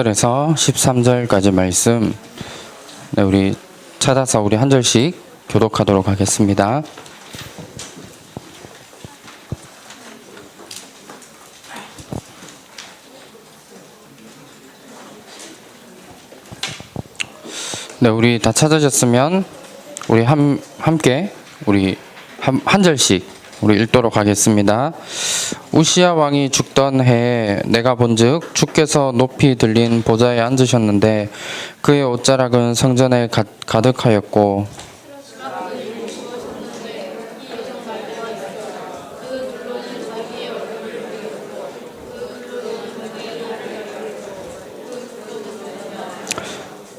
1절에서 13절까지 말씀, 네, 우리 찾아서 우리 한 절씩 교독하도록 하겠습니다. 네, 우리 다 찾으셨으면 우리 함께 우리 한 절씩 우리 읽도록 하겠습니다. 우시야 왕이 죽던 해에 내가 본즉 주께서 높이 들린 보좌에 앉으셨는데 그의 옷자락은 성전에 가득하였고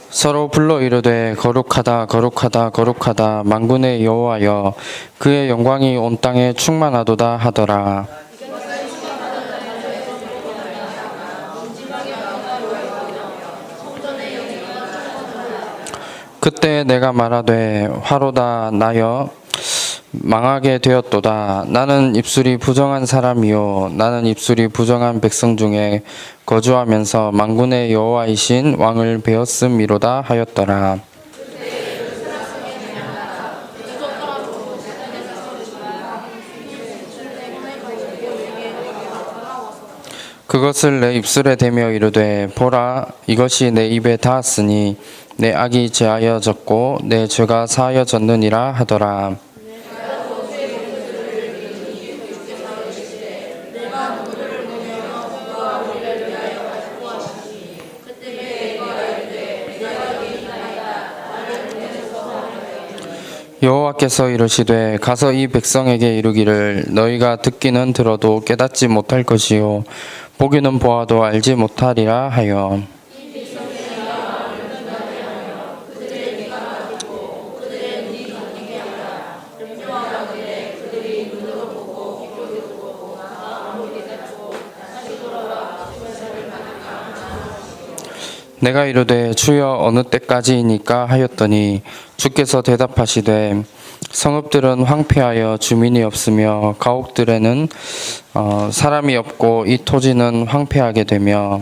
서로 불러 이르되 거룩하다 거룩하다 거룩하다 만군의 여호와여 그의 영광이 온 땅에 충만하도다 하더라. 그때 내가 말하되 화로다 나여 망하게 되었도다. 나는 입술이 부정한 사람이요 나는 입술이 부정한 백성 중에 거주하면서 만군의 여호와이신 왕을 배웠음이로다 하였더라. 그것을 내 입술에 대며 이르되 보라 이것이 내 입에 닿았으니 내 악이 제하여졌고 내 죄가 사하여졌느니라 하더라. 여호와께서 이르시되 가서 이 백성에게 이르기를 너희가 듣기는 들어도 깨닫지 못할 것이요 보기는 보아도 알지 못하리라 하여 내가 이르되 주여 어느 때까지이니까 하였더니 주께서 대답하시되 성읍들은 황폐하여 주민이 없으며 가옥들에는 사람이 없고 이 토지는 황폐하게 되며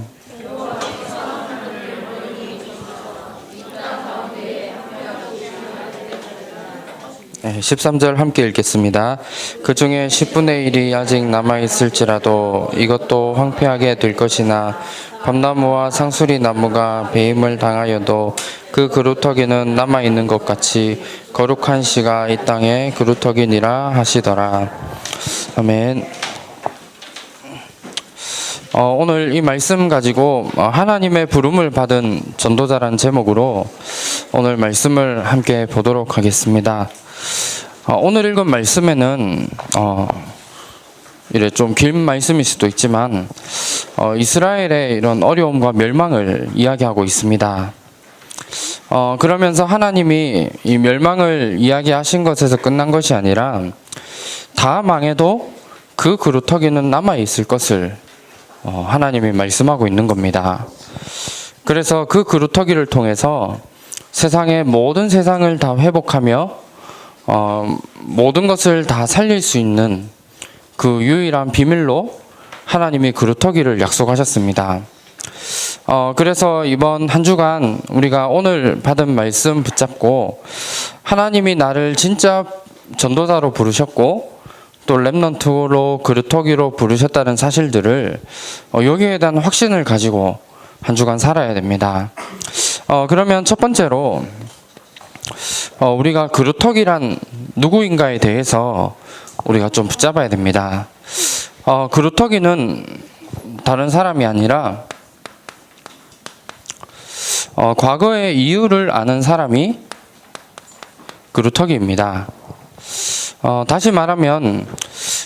13절 함께 읽겠습니다. 그 중에 10분의 1이 아직 남아있을지라도 이것도 황폐하게 될 것이나 밤나무와 상수리 나무가 배임을 당하여도 그 그루터기는 남아있는 것 같이 거룩한 씨가 이 땅에 그루터기니라 하시더라. 아멘. 오늘 이 말씀 가지고 하나님의 부름을 받은 전도자란 제목으로 오늘 말씀을 함께 보도록 하겠습니다. 오늘 읽은 말씀에는 이래 좀 긴 말씀일 수도 있지만 이스라엘의 이런 어려움과 멸망을 이야기하고 있습니다. 그러면서 하나님이 이 멸망을 이야기하신 것에서 끝난 것이 아니라 다 망해도 그 그루터기는 남아 있을 것을 하나님이 말씀하고 있는 겁니다. 그래서 그 그루터기를 통해서 세상의 모든 세상을 다 회복하며 모든 것을 다 살릴 수 있는 그 유일한 비밀로 하나님이 그루터기를 약속하셨습니다. 그래서 이번 한 주간 우리가 오늘 받은 말씀 붙잡고 하나님이 나를 진짜 전도자로 부르셨고 또 렘넌트로 그루터기로 부르셨다는 사실들을 여기에 대한 확신을 가지고 한 주간 살아야 됩니다. 그러면 첫 번째로 우리가 그루터기란 누구인가에 대해서 우리가 좀 붙잡아야 됩니다. 그루터기는 다른 사람이 아니라 과거의 이유를 아는 사람이 그루터기입니다. 다시 말하면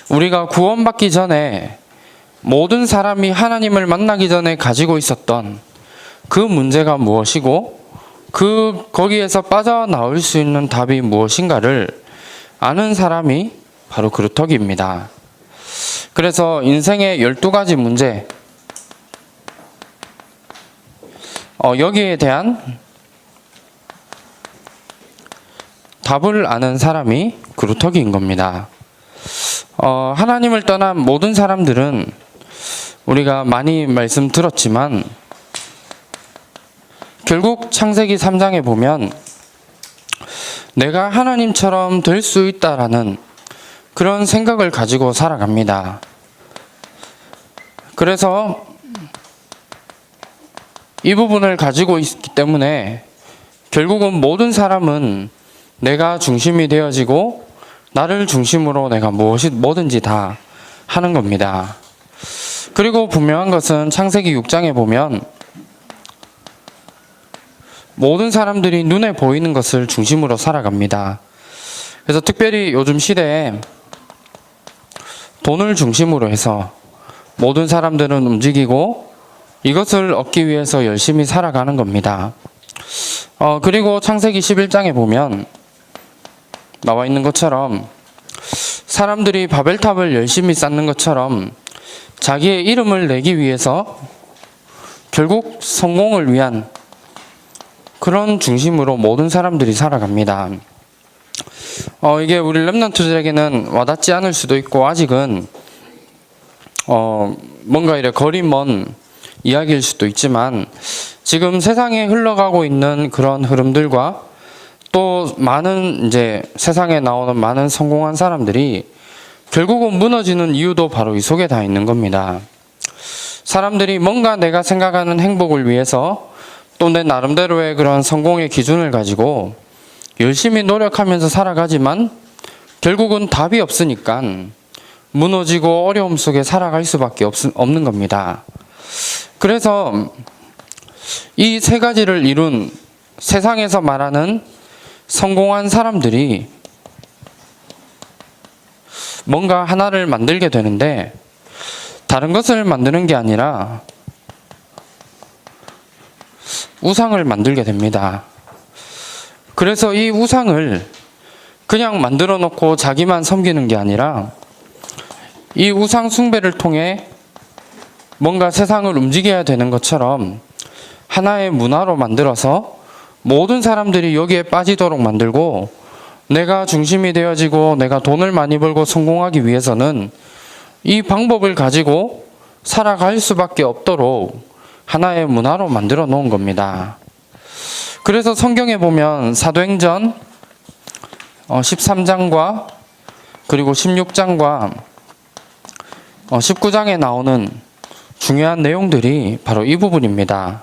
우리가 구원받기 전에 모든 사람이 하나님을 만나기 전에 가지고 있었던 그 문제가 무엇이고 거기에서 빠져나올 수 있는 답이 무엇인가를 아는 사람이 바로 그루터기입니다. 그래서 인생의 12가지 문제, 여기에 대한 답을 아는 사람이 그루터기인 겁니다. 하나님을 떠난 모든 사람들은 우리가 많이 말씀 들었지만 결국 창세기 3장에 보면 내가 하나님처럼 될 수 있다라는 그런 생각을 가지고 살아갑니다. 그래서 이 부분을 가지고 있기 때문에 결국은 모든 사람은 내가 중심이 되어지고 나를 중심으로 내가 뭐든지 다 하는 겁니다. 그리고 분명한 것은 창세기 6장에 보면 모든 사람들이 눈에 보이는 것을 중심으로 살아갑니다. 그래서 특별히 요즘 시대에 돈을 중심으로 해서 모든 사람들은 움직이고 이것을 얻기 위해서 열심히 살아가는 겁니다. 그리고 창세기 11장에 보면 나와 있는 것처럼 사람들이 바벨탑을 열심히 쌓는 것처럼 자기의 이름을 내기 위해서 결국 성공을 위한 그런 중심으로 모든 사람들이 살아갑니다. 이게 우리 렘넌트들에게는 와닿지 않을 수도 있고 아직은 뭔가 이래 거리 먼 이야기일 수도 있지만 지금 세상에 흘러가고 있는 그런 흐름들과 또 많은 이제 세상에 나오는 많은 성공한 사람들이 결국은 무너지는 이유도 바로 이 속에 다 있는 겁니다. 사람들이 뭔가 내가 생각하는 행복을 위해서 또 내 나름대로의 그런 성공의 기준을 가지고 열심히 노력하면서 살아가지만 결국은 답이 없으니까 무너지고 어려움 속에 살아갈 수밖에 없는 겁니다. 그래서 이 세 가지를 이룬 세상에서 말하는 성공한 사람들이 뭔가 하나를 만들게 되는데 다른 것을 만드는 게 아니라 우상을 만들게 됩니다. 그래서 이 우상을 그냥 만들어 놓고 자기만 섬기는 게 아니라 이 우상 숭배를 통해 뭔가 세상을 움직여야 되는 것처럼 하나의 문화로 만들어서 모든 사람들이 여기에 빠지도록 만들고 내가 중심이 되어지고 내가 돈을 많이 벌고 성공하기 위해서는 이 방법을 가지고 살아갈 수밖에 없도록 하나의 문화로 만들어 놓은 겁니다. 그래서 성경에 보면 사도행전 13장과 그리고 16장과 19장에 나오는 중요한 내용들이 바로 이 부분입니다.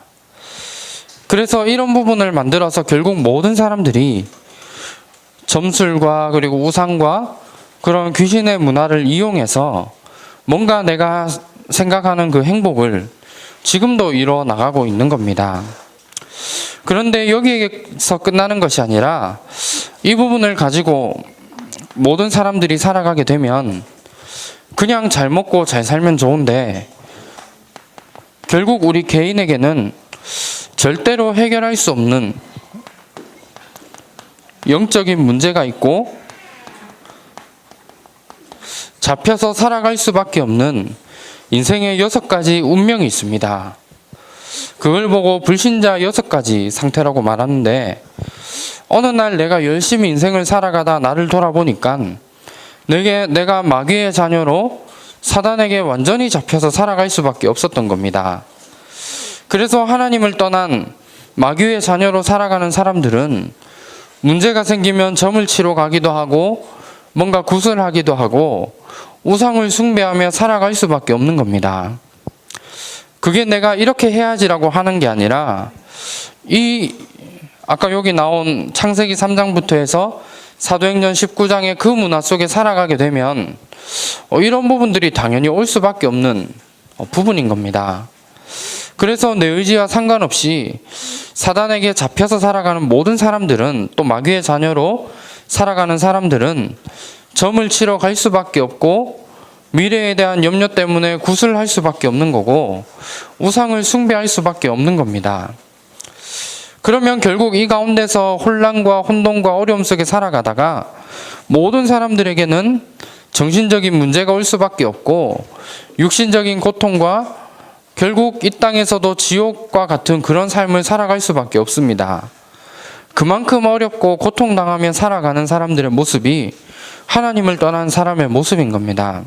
그래서 이런 부분을 만들어서 결국 모든 사람들이 점술과 그리고 우상과 그런 귀신의 문화를 이용해서 뭔가 내가 생각하는 그 행복을 지금도 이뤄 나가고 있는 겁니다. 그런데 여기에서 끝나는 것이 아니라 이 부분을 가지고 모든 사람들이 살아가게 되면 그냥 잘 먹고 잘 살면 좋은데 결국 우리 개인에게는 절대로 해결할 수 없는 영적인 문제가 있고 잡혀서 살아갈 수밖에 없는 인생의 6가지 운명이 있습니다. 그걸 보고 불신자 6가지 상태라고 말하는데 어느 날 내가 열심히 인생을 살아가다 나를 돌아보니까 내가 마귀의 자녀로 사단에게 완전히 잡혀서 살아갈 수밖에 없었던 겁니다. 그래서 하나님을 떠난 마귀의 자녀로 살아가는 사람들은 문제가 생기면 점을 치러 가기도 하고 뭔가 구슬하기도 하고 우상을 숭배하며 살아갈 수밖에 없는 겁니다. 그게 내가 이렇게 해야지라고 하는 게 아니라 아까 여기 나온 창세기 3장부터 해서 사도행전 19장의 그 문화 속에 살아가게 되면 이런 부분들이 당연히 올 수밖에 없는 부분인 겁니다. 그래서 내 의지와 상관없이 사단에게 잡혀서 살아가는 모든 사람들은 또 마귀의 자녀로 살아가는 사람들은 점을 치러 갈 수밖에 없고 미래에 대한 염려 때문에 구슬할 수밖에 없는 거고 우상을 숭배할 수밖에 없는 겁니다. 그러면 결국 이 가운데서 혼란과 혼돈과 어려움 속에 살아가다가 모든 사람들에게는 정신적인 문제가 올 수밖에 없고 육신적인 고통과 결국 이 땅에서도 지옥과 같은 그런 삶을 살아갈 수밖에 없습니다. 그만큼 어렵고 고통당하며 살아가는 사람들의 모습이 하나님을 떠난 사람의 모습인 겁니다.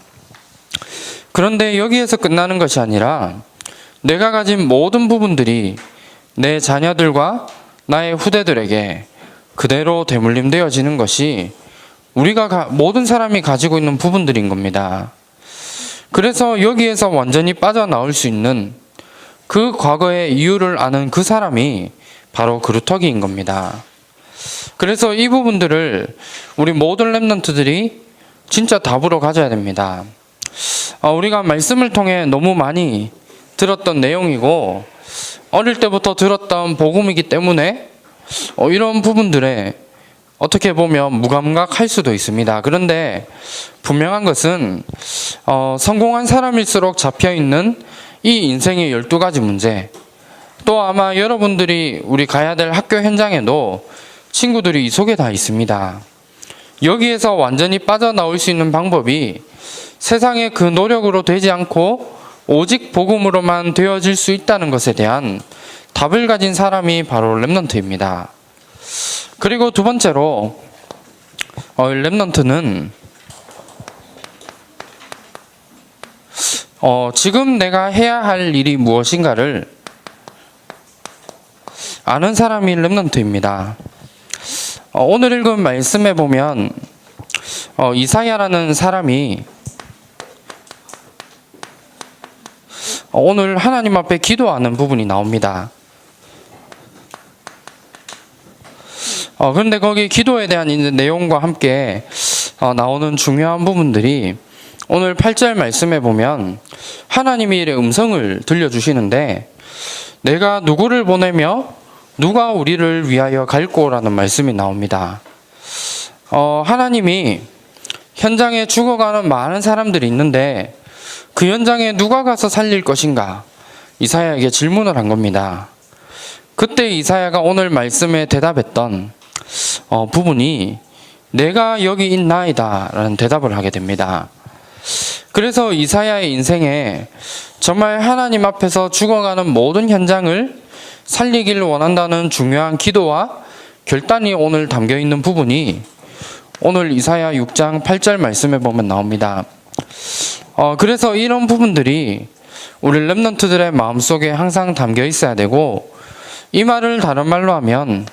그런데 여기에서 끝나는 것이 아니라 내가 가진 모든 부분들이 내 자녀들과 나의 후대들에게 그대로 대물림되어지는 것이 우리가 모든 사람이 가지고 있는 부분들인 겁니다. 그래서 여기에서 완전히 빠져나올 수 있는 그 과거의 이유를 아는 그 사람이 바로 그루터기인 겁니다. 그래서 이 부분들을 우리 모든 렘넌트들이 진짜 답으로 가져야 됩니다. 우리가 말씀을 통해 너무 많이 들었던 내용이고 어릴 때부터 들었던 복음이기 때문에 이런 부분들에 어떻게 보면 무감각할 수도 있습니다. 그런데 분명한 것은 성공한 사람일수록 잡혀있는 이 인생의 12가지 문제, 또 아마 여러분들이 우리 가야 될 학교 현장에도 친구들이 이 속에 다 있습니다. 여기에서 완전히 빠져나올 수 있는 방법이 세상의 그 노력으로 되지 않고 오직 복음으로만 되어질 수 있다는 것에 대한 답을 가진 사람이 바로 렘넌트입니다. 그리고 두 번째로 렘넌트는 지금 내가 해야 할 일이 무엇인가를 아는 사람이 렘넌트입니다. 오늘 읽은 말씀에 보면 이사야라는 사람이 오늘 하나님 앞에 기도하는 부분이 나옵니다. 그런데 거기 기도에 대한 내용과 함께 나오는 중요한 부분들이 오늘 8절 말씀에 보면 하나님이 이래 음성을 들려주시는데 내가 누구를 보내며 누가 우리를 위하여 갈꼬라는 말씀이 나옵니다. 하나님이 현장에 죽어가는 많은 사람들이 있는데 그 현장에 누가 가서 살릴 것인가? 이사야에게 질문을 한 겁니다. 그때 이사야가 오늘 말씀에 대답했던 부분이 내가 여기 있나이다 라는 대답을 하게 됩니다. 그래서 이사야의 인생에 정말 하나님 앞에서 죽어가는 모든 현장을 살리기를 원한다는 중요한 기도와 결단이 오늘 담겨있는 부분이 오늘 이사야 6장 8절 말씀에 보면 나옵니다. 그래서 이런 부분들이 우리 렘넌트들의 마음속에 항상 담겨 있어야 되고, 이 말을 다른 말로 하면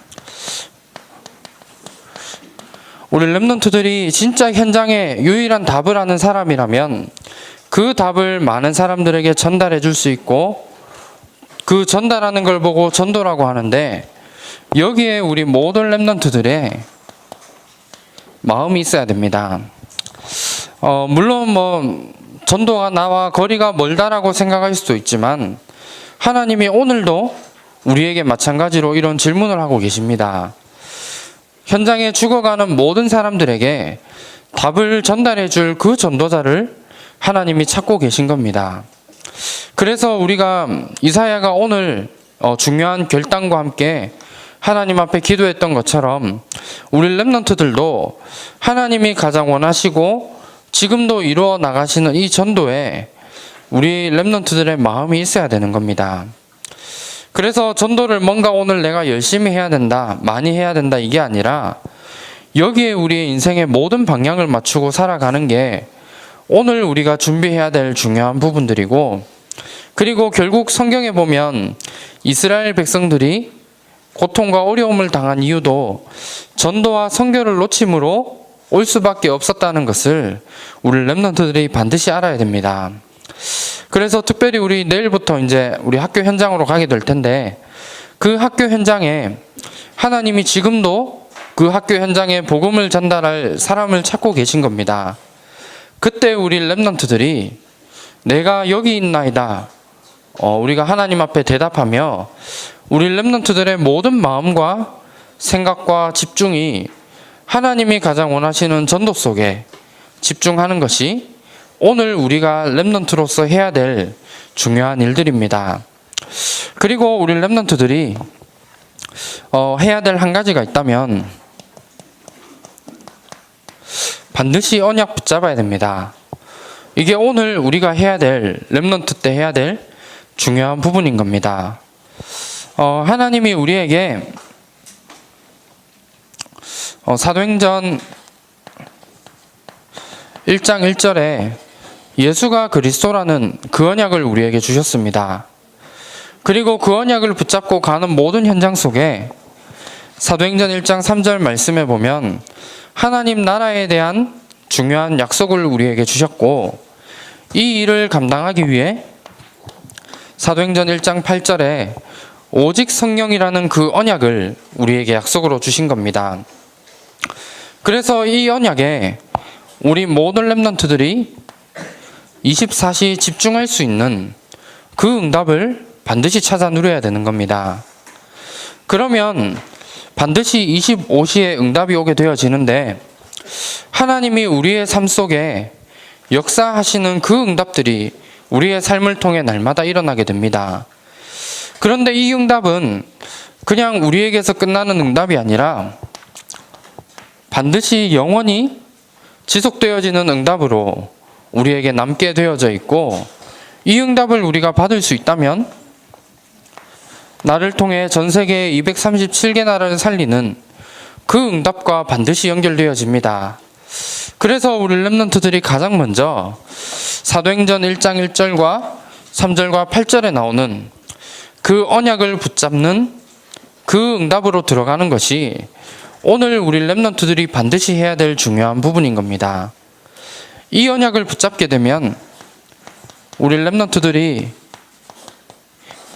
우리 렘넌트들이 진짜 현장에 유일한 답을 아는 사람이라면 그 답을 많은 사람들에게 전달해 줄 수 있고, 그 전달하는 걸 보고 전도라고 하는데 여기에 우리 모든 렘넌트들의 마음이 있어야 됩니다. 물론 전도가 나와 거리가 멀다라고 생각할 수도 있지만 하나님이 오늘도 우리에게 마찬가지로 이런 질문을 하고 계십니다. 현장에 죽어가는 모든 사람들에게 답을 전달해 줄 그 전도자를 하나님이 찾고 계신 겁니다. 그래서 우리가 이사야가 오늘 중요한 결단과 함께 하나님 앞에 기도했던 것처럼 우리 렘넌트들도 하나님이 가장 원하시고 지금도 이루어 나가시는 이 전도에 우리 렘넌트들의 마음이 있어야 되는 겁니다. 그래서 전도를 뭔가 오늘 내가 열심히 해야 된다, 많이 해야 된다 이게 아니라 여기에 우리의 인생의 모든 방향을 맞추고 살아가는 게 오늘 우리가 준비해야 될 중요한 부분들이고, 그리고 결국 성경에 보면 이스라엘 백성들이 고통과 어려움을 당한 이유도 전도와 선교를 놓침으로 올 수밖에 없었다는 것을 우리 렘넌트들이 반드시 알아야 됩니다. 그래서 특별히 우리 내일부터 이제 우리 학교 현장으로 가게 될 텐데 그 학교 현장에 하나님이 지금도 그 학교 현장에 복음을 전달할 사람을 찾고 계신 겁니다. 그때 우리 렘넌트들이 내가 여기 있나이다, 우리가 하나님 앞에 대답하며 우리 렘넌트들의 모든 마음과 생각과 집중이 하나님이 가장 원하시는 전도 속에 집중하는 것이 오늘 우리가 렘넌트로서 해야 될 중요한 일들입니다. 그리고 우리 렘넌트들이 해야 될 한 가지가 있다면 반드시 언약 붙잡아야 됩니다. 이게 오늘 우리가 해야 될, 렘넌트 때 해야 될 중요한 부분인 겁니다. 하나님이 우리에게 사도행전 1장 1절에 예수가 그리스도라는 그 언약을 우리에게 주셨습니다. 그리고 그 언약을 붙잡고 가는 모든 현장 속에 사도행전 1장 3절 말씀에 보면 하나님 나라에 대한 중요한 약속을 우리에게 주셨고, 이 일을 감당하기 위해 사도행전 1장 8절에 오직 성령이라는 그 언약을 우리에게 약속으로 주신 겁니다. 그래서 이 언약에 우리 모든 렘넌트들이 24시 집중할 수 있는 그 응답을 반드시 찾아 누려야 되는 겁니다. 그러면 반드시 25시에 응답이 오게 되어지는데, 하나님이 우리의 삶 속에 역사하시는 그 응답들이 우리의 삶을 통해 날마다 일어나게 됩니다. 그런데 이 응답은 그냥 우리에게서 끝나는 응답이 아니라 반드시 영원히 지속되어지는 응답으로 우리에게 남게 되어져 있고, 이 응답을 우리가 받을 수 있다면 나를 통해 전 세계 237개 나라를 살리는 그 응답과 반드시 연결되어집니다. 그래서 우리 렘넌트들이 가장 먼저 사도행전 1장 1절과 3절과 8절에 나오는 그 언약을 붙잡는 그 응답으로 들어가는 것이 오늘 우리 렘넌트들이 반드시 해야 될 중요한 부분인 겁니다. 이 언약을 붙잡게 되면 우리 렘넌트들이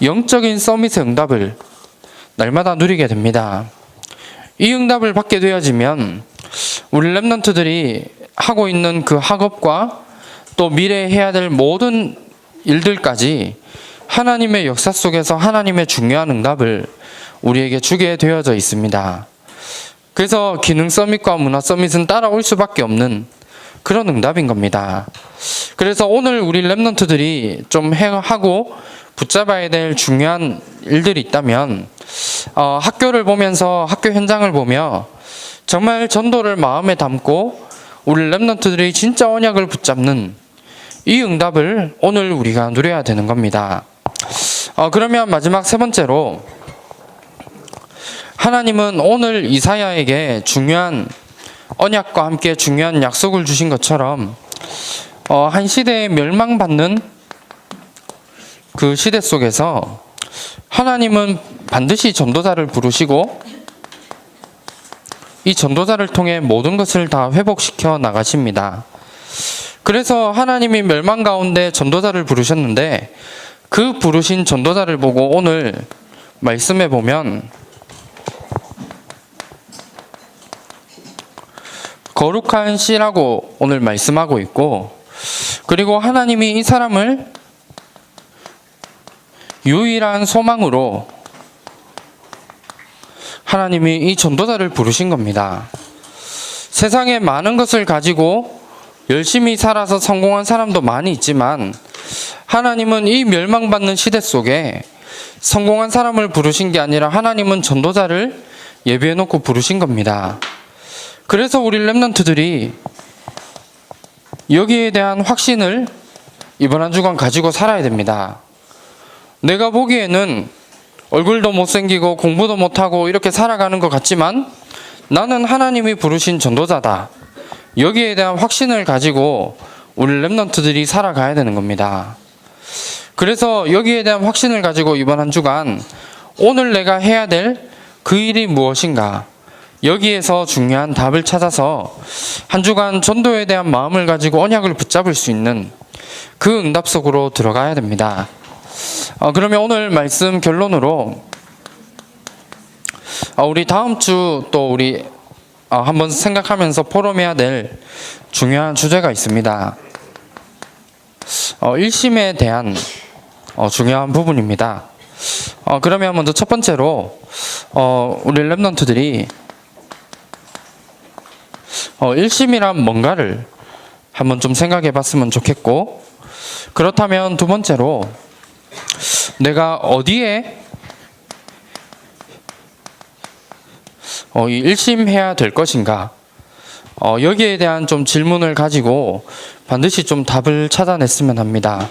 영적인 서밋의 응답을 날마다 누리게 됩니다. 이 응답을 받게 되어지면 우리 렘넌트들이 하고 있는 그 학업과 또 미래에 해야 될 모든 일들까지 하나님의 역사 속에서 하나님의 중요한 응답을 우리에게 주게 되어져 있습니다. 그래서 기능 서밋과 문화 서밋은 따라올 수밖에 없는 그런 응답인 겁니다. 그래서 오늘 우리 렘넌트들이 좀 하고 붙잡아야 될 중요한 일들이 있다면, 학교를 보면서 학교 현장을 보며 정말 전도를 마음에 담고 우리 렘넌트들이 진짜 언약을 붙잡는 이 응답을 오늘 우리가 누려야 되는 겁니다. 그러면 마지막 세 번째로, 하나님은 오늘 이사야에게 중요한 언약과 함께 중요한 약속을 주신 것처럼 한 시대에 멸망받는 그 시대 속에서 하나님은 반드시 전도자를 부르시고 이 전도자를 통해 모든 것을 다 회복시켜 나가십니다. 그래서 하나님이 멸망 가운데 전도자를 부르셨는데, 그 부르신 전도자를 보고 오늘 말씀해 보면 거룩한 씨라고 오늘 말씀하고 있고, 그리고 하나님이 이 사람을 유일한 소망으로 하나님이 이 전도자를 부르신 겁니다. 세상에 많은 것을 가지고 열심히 살아서 성공한 사람도 많이 있지만, 하나님은 이 멸망받는 시대 속에 성공한 사람을 부르신 게 아니라 하나님은 전도자를 예비해 놓고 부르신 겁니다. 그래서 우리 렘넌트들이 여기에 대한 확신을 이번 한 주간 가지고 살아야 됩니다. 내가 보기에는 얼굴도 못생기고 공부도 못하고 이렇게 살아가는 것 같지만 나는 하나님이 부르신 전도자다. 여기에 대한 확신을 가지고 우리 렘넌트들이 살아가야 되는 겁니다. 그래서 여기에 대한 확신을 가지고 이번 한 주간 오늘 내가 해야 될 그 일이 무엇인가, 여기에서 중요한 답을 찾아서 한 주간 전도에 대한 마음을 가지고 언약을 붙잡을 수 있는 그 응답 속으로 들어가야 됩니다. 그러면 오늘 말씀 결론으로 우리 다음 주 또 우리 한번 생각하면서 포럼해야 될 중요한 주제가 있습니다. 일심에 대한 중요한 부분입니다. 그러면 먼저 첫 번째로 우리 렘넌트들이 일심이란 뭔가를 한번 좀 생각해 봤으면 좋겠고, 그렇다면 두 번째로 내가 어디에 이 일심해야 될 것인가, 여기에 대한 좀 질문을 가지고 반드시 좀 답을 찾아냈으면 합니다.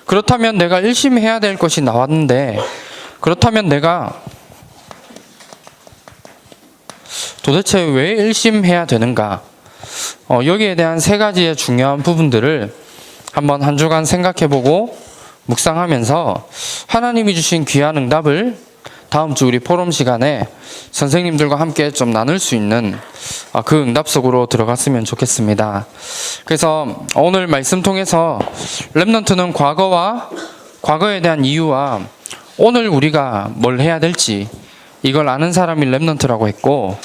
그렇다면 내가 일심해야 될 것이 나왔는데, 그렇다면 내가 도대체 왜 일심해야 되는가, 여기에 대한 세 가지의 중요한 부분들을 한번 한 주간 생각해보고 묵상하면서 하나님이 주신 귀한 응답을 다음 주 우리 포럼 시간에 선생님들과 함께 좀 나눌 수 있는 그 응답 속으로 들어갔으면 좋겠습니다. 그래서 오늘 말씀 통해서 렘넌트는 과거에 대한 이유와 오늘 우리가 뭘 해야 될지 이걸 아는 사람이 렘넌트라고 했고,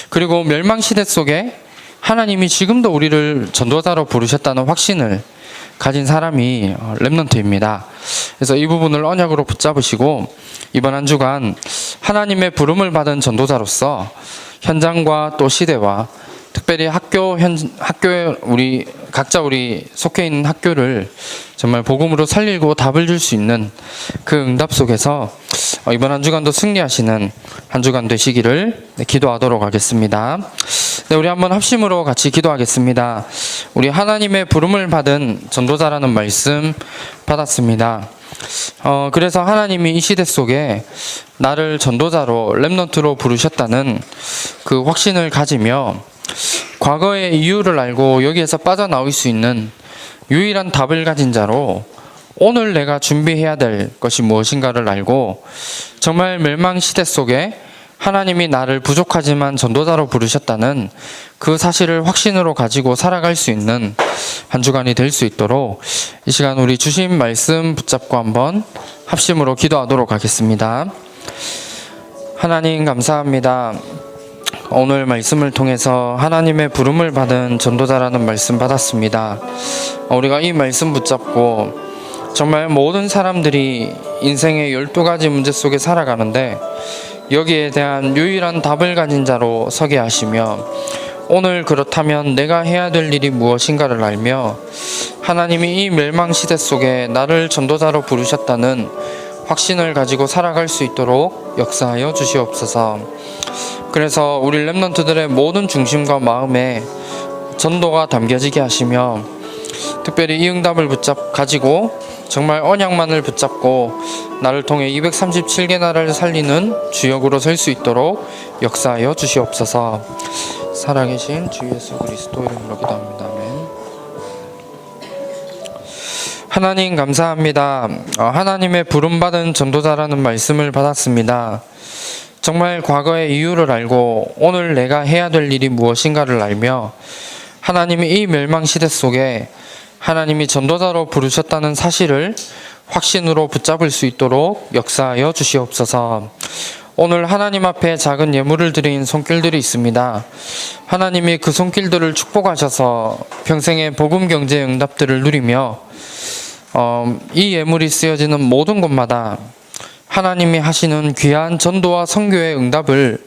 그리고 멸망시대 속에 하나님이 지금도 우리를 전도자로 부르셨다는 확신을 가진 사람이 렘넌트입니다. 그래서 이 부분을 언약으로 붙잡으시고 이번 한 주간 하나님의 부름을 받은 전도자로서 현장과 또 시대와 특별히 학교에 우리 속해 있는 학교를 정말 복음으로 살리고 답을 줄 수 있는 그 응답 속에서 이번 한 주간도 승리하시는 한 주간 되시기를 기도하도록 하겠습니다. 네, 우리 한번 합심으로 같이 기도하겠습니다. 우리 하나님의 부름을 받은 전도자라는 말씀 받았습니다. 그래서 하나님이 이 시대 속에 나를 전도자로 렘넌트로 부르셨다는 그 확신을 가지며 과거의 이유를 알고 여기에서 빠져나올 수 있는 유일한 답을 가진 자로 오늘 내가 준비해야 될 것이 무엇인가를 알고 정말 멸망시대 속에 하나님이 나를 부족하지만 전도자로 부르셨다는 그 사실을 확신으로 가지고 살아갈 수 있는 한 주간이 될 수 있도록 이 시간 우리 주신 말씀 붙잡고 한번 합심으로 기도하도록 하겠습니다. 하나님 감사합니다. 오늘 말씀을 통해서 하나님의 부름을 받은 전도자라는 말씀 받았습니다. 우리가 이 말씀 붙잡고 정말 모든 사람들이 인생의 12가지 문제 속에 살아가는데 여기에 대한 유일한 답을 가진 자로 서게 하시며 오늘 그렇다면 내가 해야 될 일이 무엇인가를 알며 하나님이 이 멸망시대 속에 나를 전도자로 부르셨다는 확신을 가지고 살아갈 수 있도록 역사하여 주시옵소서. 그래서 우리 렘넌트들의 모든 중심과 마음에 전도가 담겨지게 하시며 특별히 이 응답을 가지고 정말 언약만을 붙잡고 나를 통해 237개 나라를 살리는 주역으로 설 수 있도록 역사하여 주시옵소서. 살아계신 주 예수 그리스도 이름으로 기도합니다. 아멘. 하나님 감사합니다. 하나님의 부름받은 전도자라는 말씀을 받았습니다. 정말 과거의 이유를 알고 오늘 내가 해야 될 일이 무엇인가를 알며 하나님이 이 멸망시대 속에 하나님이 전도자로 부르셨다는 사실을 확신으로 붙잡을 수 있도록 역사하여 주시옵소서. 오늘 하나님 앞에 작은 예물을 드린 손길들이 있습니다. 하나님이 그 손길들을 축복하셔서 평생의 복음 경제의 응답들을 누리며 이 예물이 쓰여지는 모든 곳마다 하나님이 하시는 귀한 전도와 선교의 응답을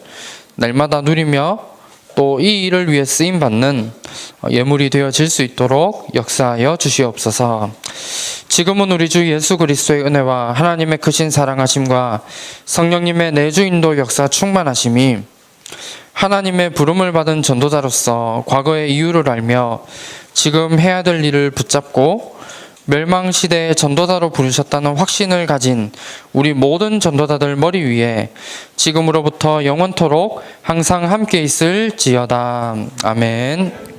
날마다 누리며 또 이 일을 위해 쓰임받는 예물이 되어질 수 있도록 역사하여 주시옵소서. 지금은 우리 주 예수 그리스도의 은혜와 하나님의 크신 사랑하심과 성령님의 내주인도 역사 충만하심이 하나님의 부름을 받은 전도자로서 과거의 이유를 알며 지금 해야 될 일을 붙잡고 멸망시대의 전도자로 부르셨다는 확신을 가진 우리 모든 전도자들 머리 위에 지금으로부터 영원토록 항상 함께 있을지어다. 아멘.